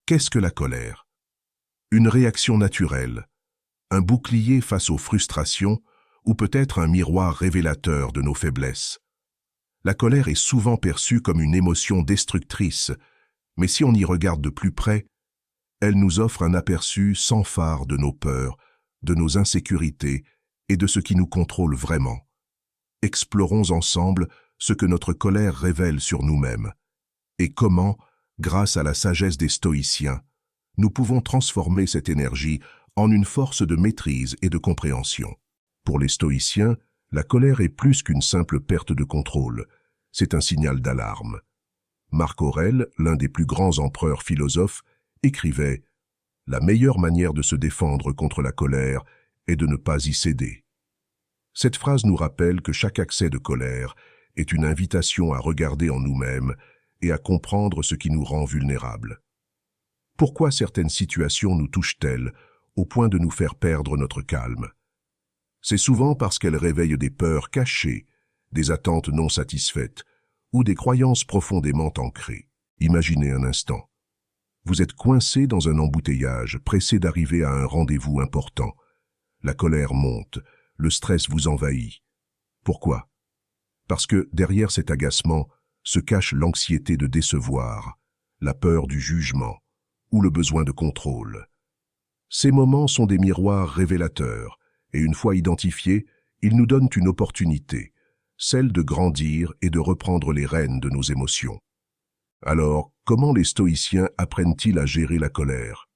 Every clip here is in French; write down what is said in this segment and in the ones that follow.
Qu'est-ce que la colère? Une réaction naturelle, un bouclier face aux frustrations ou peut-être un miroir révélateur de nos faiblesses. La colère est souvent perçue comme une émotion destructrice, mais si on y regarde de plus près, elle nous offre un aperçu sans fard de nos peurs, de nos insécurités et de ce qui nous contrôle vraiment. Explorons ensemble ce que notre colère révèle sur nous-mêmes et comment, grâce à la sagesse des stoïciens, nous pouvons transformer cette énergie en une force de maîtrise et de compréhension. Pour les stoïciens, la colère est plus qu'une simple perte de contrôle, c'est un signal d'alarme. Marc Aurèle, l'un des plus grands empereurs philosophes, écrivait « La meilleure manière de se défendre contre la colère est de ne pas y céder ». Cette phrase nous rappelle que chaque accès de colère est une invitation à regarder en nous-mêmes et à comprendre ce qui nous rend vulnérables. Pourquoi certaines situations nous touchent-elles au point de nous faire perdre notre calme? C'est souvent parce qu'elles réveillent des peurs cachées, des attentes non satisfaites ou des croyances profondément ancrées. Imaginez un instant. Vous êtes coincé dans un embouteillage, pressé d'arriver à un rendez-vous important. La colère monte, le stress vous envahit. Pourquoi? Parce que derrière cet agacement se cache l'anxiété de décevoir, la peur du jugement ou le besoin de contrôle. Ces moments sont des miroirs révélateurs, et une fois identifiés, ils nous donnent une opportunité, celle de grandir et de reprendre les rênes de nos émotions. Alors, comment les stoïciens apprennent-ils à gérer la colère?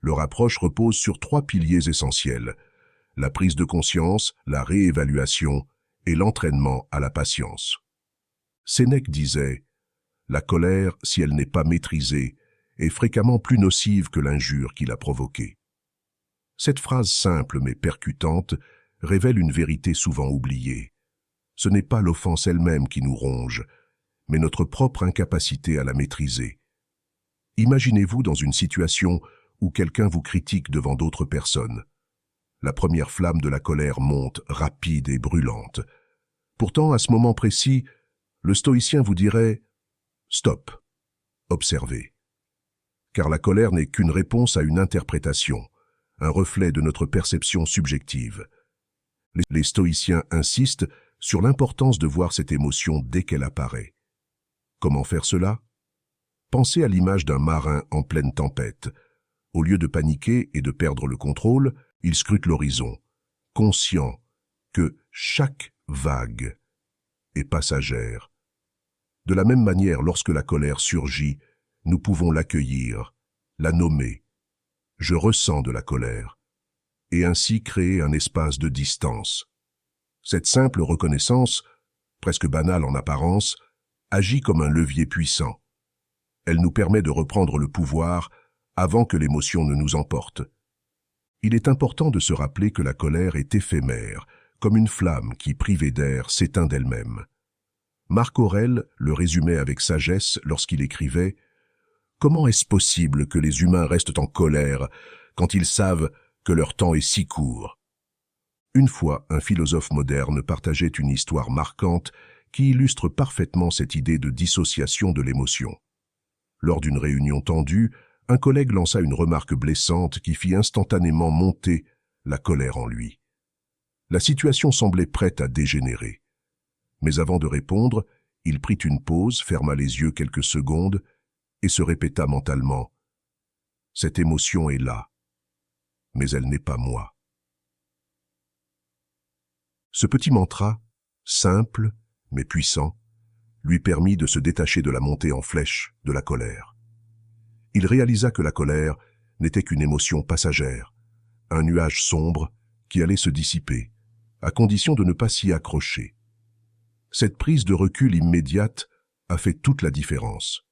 Leur approche repose sur 3 piliers essentiels: la prise de conscience, la réévaluation et l'entraînement à la patience. Sénèque disait « La colère, si elle n'est pas maîtrisée, est fréquemment plus nocive que l'injure qui l'a provoquée. » Cette phrase simple mais percutante révèle une vérité souvent oubliée. Ce n'est pas l'offense elle-même qui nous ronge, mais notre propre incapacité à la maîtriser. Imaginez-vous dans une situation où quelqu'un vous critique devant d'autres personnes. La première flamme de la colère monte, rapide et brûlante. Pourtant, à ce moment précis, le stoïcien vous dirait « Stop, observez ». Car la colère n'est qu'une réponse à une interprétation, un reflet de notre perception subjective. Les stoïciens insistent sur l'importance de voir cette émotion dès qu'elle apparaît. Comment faire cela? Pensez à l'image d'un marin en pleine tempête. Au lieu de paniquer et de perdre le contrôle, il scrute l'horizon, conscient que chaque vague est passagère. De la même manière, lorsque la colère surgit, nous pouvons l'accueillir, la nommer. Je ressens de la colère, et ainsi créer un espace de distance. Cette simple reconnaissance, presque banale en apparence, agit comme un levier puissant. Elle nous permet de reprendre le pouvoir avant que l'émotion ne nous emporte. Il est important de se rappeler que la colère est éphémère, comme une flamme qui, privée d'air, s'éteint d'elle-même. Marc Aurèle le résumait avec sagesse lorsqu'il écrivait « Comment est-ce possible que les humains restent en colère quand ils savent que leur temps est si court ?» Une fois, un philosophe moderne partageait une histoire marquante qui illustre parfaitement cette idée de dissociation de l'émotion. Lors d'une réunion tendue, un collègue lança une remarque blessante qui fit instantanément monter la colère en lui. La situation semblait prête à dégénérer. Mais avant de répondre, il prit une pause, ferma les yeux quelques secondes et se répéta mentalement « Cette émotion est là, mais elle n'est pas moi. » Ce petit mantra, simple mais puissant, lui permit de se détacher de la montée en flèche de la colère. Il réalisa que la colère n'était qu'une émotion passagère, un nuage sombre qui allait se dissiper, à condition de ne pas s'y accrocher. Cette prise de recul immédiate a fait toute la différence.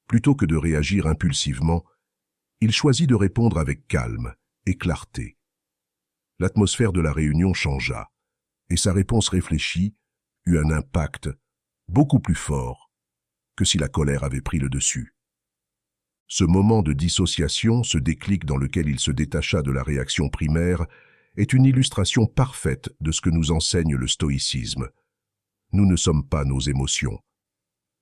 Plutôt que de réagir impulsivement, il choisit de répondre avec calme et clarté. L'atmosphère de la réunion changea, et sa réponse réfléchie eut un impact beaucoup plus fort que si la colère avait pris le dessus. Ce moment de dissociation, ce déclic dans lequel il se détacha de la réaction primaire, est une illustration parfaite de ce que nous enseigne le stoïcisme. Nous ne sommes pas nos émotions.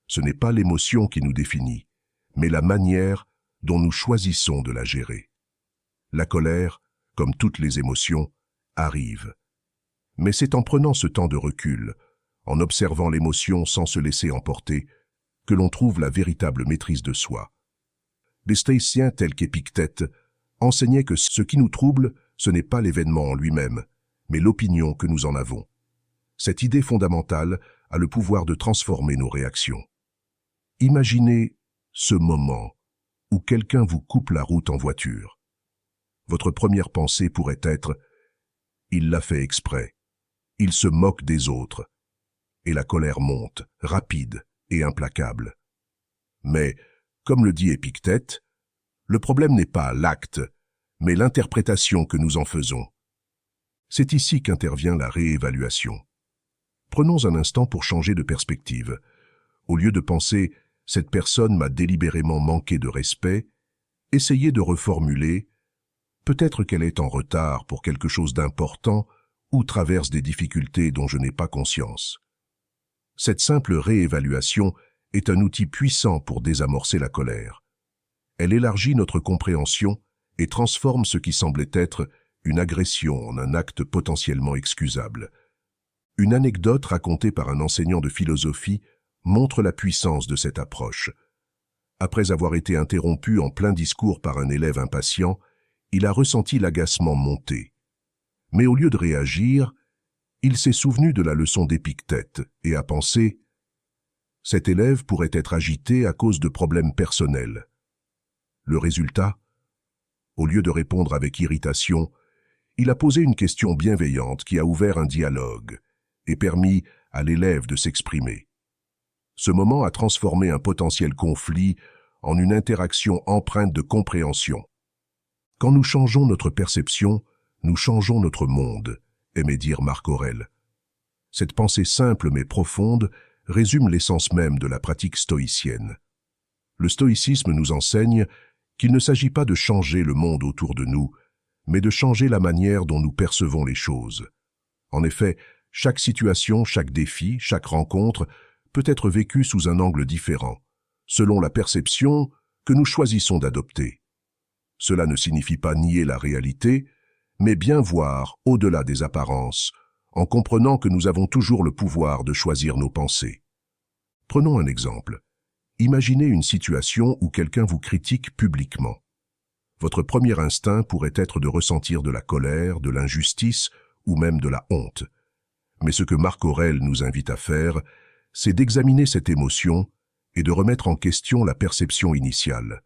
Ce n'est pas l'émotion qui nous définit, mais la manière dont nous choisissons de la gérer. La colère, comme toutes les émotions, arrive. Mais c'est en prenant ce temps de recul, en observant l'émotion sans se laisser emporter, que l'on trouve la véritable maîtrise de soi. Les stoïciens tels qu'Épictète enseignaient que ce qui nous trouble, ce n'est pas l'événement en lui-même, mais l'opinion que nous en avons. Cette idée fondamentale a le pouvoir de transformer nos réactions. Imaginez ce moment où quelqu'un vous coupe la route en voiture. Votre première pensée pourrait être « il l'a fait exprès », « il se moque des autres », et la colère monte, rapide et implacable. Mais, comme le dit Épictète, le problème n'est pas l'acte, mais l'interprétation que nous en faisons. C'est ici qu'intervient la réévaluation. Prenons un instant pour changer de perspective. Au lieu de penser « cette personne m'a délibérément manqué de respect », essayez de reformuler « peut-être qu'elle est en retard pour quelque chose d'important ou traverse des difficultés dont je n'ai pas conscience ». Cette simple réévaluation est un outil puissant pour désamorcer la colère. Elle élargit notre compréhension et transforme ce qui semblait être une agression en un acte potentiellement excusable. Une anecdote racontée par un enseignant de philosophie montre la puissance de cette approche. Après avoir été interrompu en plein discours par un élève impatient, il a ressenti l'agacement monter. Mais au lieu de réagir, il s'est souvenu de la leçon d'Épictète et a pensé « cet élève pourrait être agité à cause de problèmes personnels ». Le résultat, au lieu de répondre avec irritation, il a posé une question bienveillante qui a ouvert un dialogue et permis à l'élève de s'exprimer. Ce moment a transformé un potentiel conflit en une interaction empreinte de compréhension. Quand nous changeons notre perception, nous changeons notre monde, aimait dire Marc Aurèle. Cette pensée simple mais profonde résume l'essence même de la pratique stoïcienne. Le stoïcisme nous enseigne qu'il ne s'agit pas de changer le monde autour de nous, mais de changer la manière dont nous percevons les choses. En effet, chaque situation, chaque défi, chaque rencontre peut être vécue sous un angle différent, selon la perception que nous choisissons d'adopter. Cela ne signifie pas nier la réalité, mais bien voir au-delà des apparences, en comprenant que nous avons toujours le pouvoir de choisir nos pensées. Prenons un exemple. Imaginez une situation où quelqu'un vous critique publiquement. Votre premier instinct pourrait être de ressentir de la colère, de l'injustice ou même de la honte. Mais ce que Marc Aurèle nous invite à faire, c'est d'examiner cette émotion et de remettre en question la perception initiale.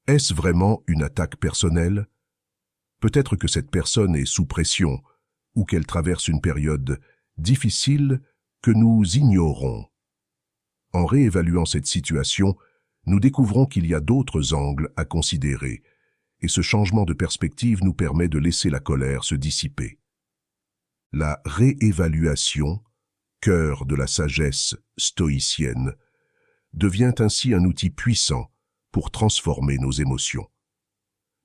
Est-ce vraiment une attaque personnelle ? Peut-être que cette personne est sous pression ou qu'elle traverse une période difficile que nous ignorons. En réévaluant cette situation, nous découvrons qu'il y a d'autres angles à considérer, et ce changement de perspective nous permet de laisser la colère se dissiper. La réévaluation, cœur de la sagesse stoïcienne, devient ainsi un outil puissant pour transformer nos émotions.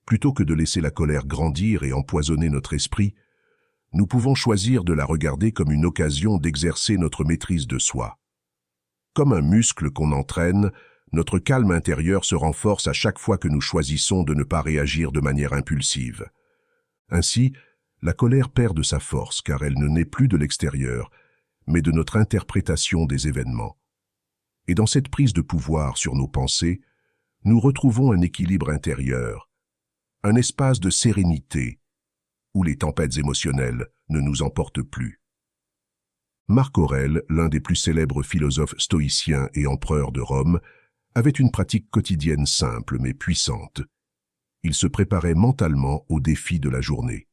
Plutôt que de laisser la colère grandir et empoisonner notre esprit, nous pouvons choisir de la regarder comme une occasion d'exercer notre maîtrise de soi. Comme un muscle qu'on entraîne, notre calme intérieur se renforce à chaque fois que nous choisissons de ne pas réagir de manière impulsive. Ainsi, la colère perd de sa force car elle ne naît plus de l'extérieur, mais de notre interprétation des événements. Et dans cette prise de pouvoir sur nos pensées, nous retrouvons un équilibre intérieur, un espace de sérénité, où les tempêtes émotionnelles ne nous emportent plus. Marc Aurèle, l'un des plus célèbres philosophes stoïciens et empereurs de Rome, avait une pratique quotidienne simple mais puissante. Il se préparait mentalement aux défis de la journée.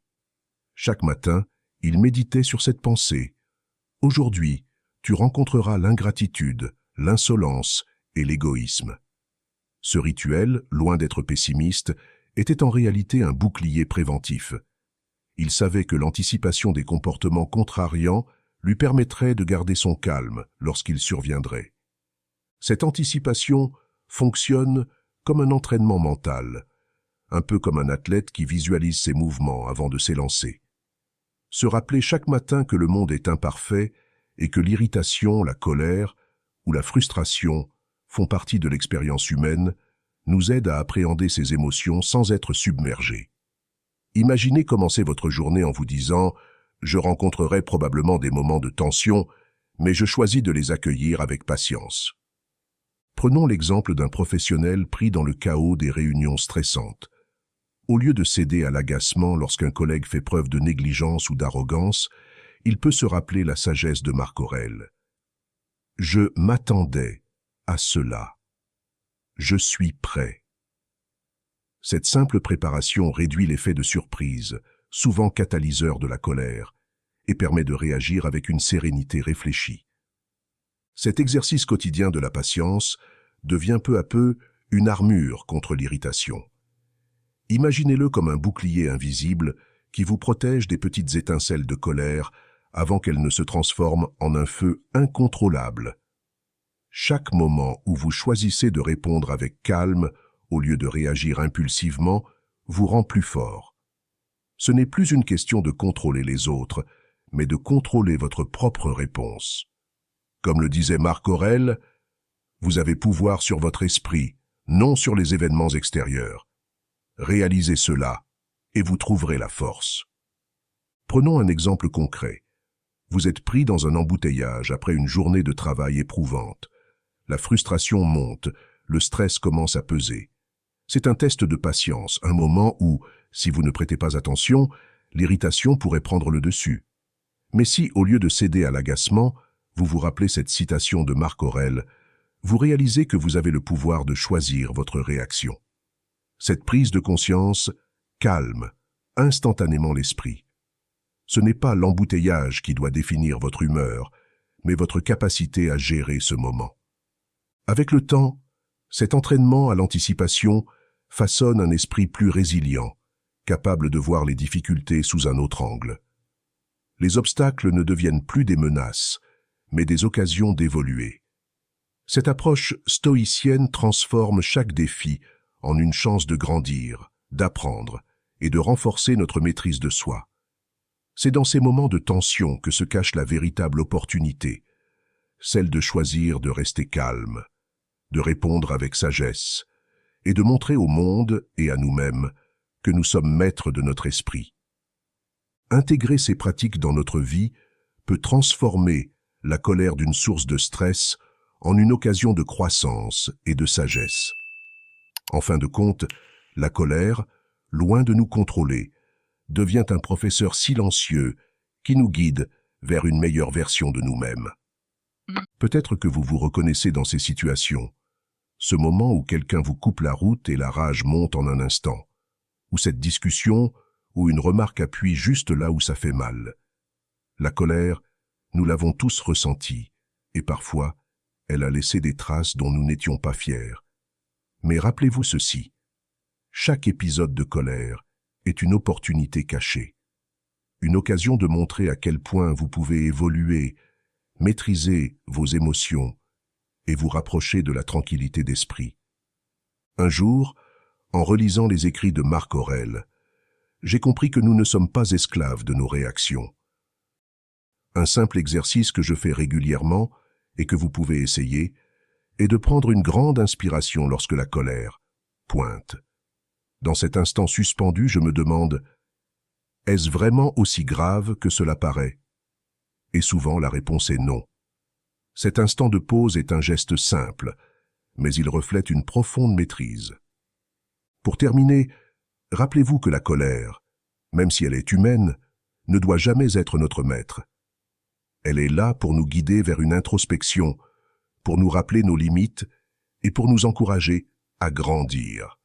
Chaque matin, il méditait sur cette pensée. « Aujourd'hui, tu rencontreras l'ingratitude, l'insolence et l'égoïsme. » Ce rituel, loin d'être pessimiste, était en réalité un bouclier préventif. Il savait que l'anticipation des comportements contrariants lui permettrait de garder son calme lorsqu'il surviendrait. Cette anticipation fonctionne comme un entraînement mental, un peu comme un athlète qui visualise ses mouvements avant de s'élancer. Se rappeler chaque matin que le monde est imparfait et que l'irritation, la colère ou la frustration font partie de l'expérience humaine nous aide à appréhender ces émotions sans être submergés. Imaginez commencer votre journée en vous disant « Je rencontrerai probablement des moments de tension, mais je choisis de les accueillir avec patience. » Prenons l'exemple d'un professionnel pris dans le chaos des réunions stressantes. Au lieu de céder à l'agacement lorsqu'un collègue fait preuve de négligence ou d'arrogance, il peut se rappeler la sagesse de Marc Aurèle. « Je m'attendais à cela. Je suis prêt. » Cette simple préparation réduit l'effet de surprise, souvent catalyseur de la colère, et permet de réagir avec une sérénité réfléchie. Cet exercice quotidien de la patience devient peu à peu une armure contre l'irritation. Imaginez-le comme un bouclier invisible qui vous protège des petites étincelles de colère avant qu'elles ne se transforment en un feu incontrôlable. Chaque moment où vous choisissez de répondre avec calme au lieu de réagir impulsivement vous rend plus fort. Ce n'est plus une question de contrôler les autres, mais de contrôler votre propre réponse. Comme le disait Marc Aurèle, vous avez pouvoir sur votre esprit, non sur les événements extérieurs. Réalisez cela et vous trouverez la force. Prenons un exemple concret. Vous êtes pris dans un embouteillage après une journée de travail éprouvante. La frustration monte, le stress commence à peser. C'est un test de patience, un moment où, si vous ne prêtez pas attention, l'irritation pourrait prendre le dessus. Mais si, au lieu de céder à l'agacement, vous vous rappelez cette citation de Marc Aurèle, vous réalisez que vous avez le pouvoir de choisir votre réaction. Cette prise de conscience calme instantanément l'esprit. Ce n'est pas l'embouteillage qui doit définir votre humeur, mais votre capacité à gérer ce moment. Avec le temps, cet entraînement à l'anticipation façonne un esprit plus résilient, capable de voir les difficultés sous un autre angle. Les obstacles ne deviennent plus des menaces, mais des occasions d'évoluer. Cette approche stoïcienne transforme chaque défi en une chance de grandir, d'apprendre et de renforcer notre maîtrise de soi. C'est dans ces moments de tension que se cache la véritable opportunité, celle de choisir de rester calme, de répondre avec sagesse et de montrer au monde et à nous-mêmes que nous sommes maîtres de notre esprit. Intégrer ces pratiques dans notre vie peut transformer la colère d'une source de stress en une occasion de croissance et de sagesse. En fin de compte, la colère, loin de nous contrôler, devient un professeur silencieux qui nous guide vers une meilleure version de nous-mêmes. Peut-être que vous vous reconnaissez dans ces situations, ce moment où quelqu'un vous coupe la route et la rage monte en un instant, ou cette discussion où une remarque appuie juste là où ça fait mal. La colère, nous l'avons tous ressentie, et parfois, elle a laissé des traces dont nous n'étions pas fiers. Mais rappelez-vous ceci, chaque épisode de colère est une opportunité cachée, une occasion de montrer à quel point vous pouvez évoluer, maîtriser vos émotions et vous rapprocher de la tranquillité d'esprit. Un jour, en relisant les écrits de Marc Aurèle, j'ai compris que nous ne sommes pas esclaves de nos réactions. Un simple exercice que je fais régulièrement et que vous pouvez essayer est de prendre une grande inspiration lorsque la colère pointe. Dans cet instant suspendu, je me demande « Est-ce vraiment aussi grave que cela paraît ?» Et souvent, la réponse est non. Cet instant de pause est un geste simple, mais il reflète une profonde maîtrise. Pour terminer, rappelez-vous que la colère, même si elle est humaine, ne doit jamais être notre maître. Elle est là pour nous guider vers une introspection, pour nous rappeler nos limites et pour nous encourager à grandir.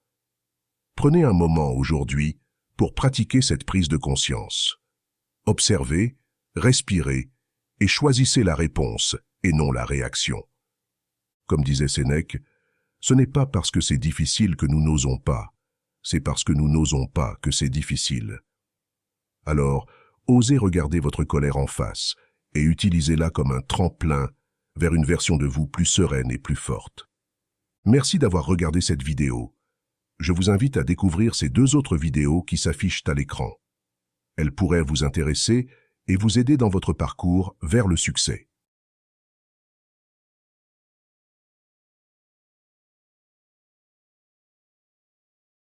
Prenez un moment aujourd'hui pour pratiquer cette prise de conscience. Observez, respirez et choisissez la réponse et non la réaction. Comme disait Sénèque, ce n'est pas parce que c'est difficile que nous n'osons pas, c'est parce que nous n'osons pas que c'est difficile. Alors, osez regarder votre colère en face et utilisez-la comme un tremplin vers une version de vous plus sereine et plus forte. Merci d'avoir regardé cette vidéo. Je vous invite à découvrir ces 2 autres vidéos qui s'affichent à l'écran. Elles pourraient vous intéresser et vous aider dans votre parcours vers le succès.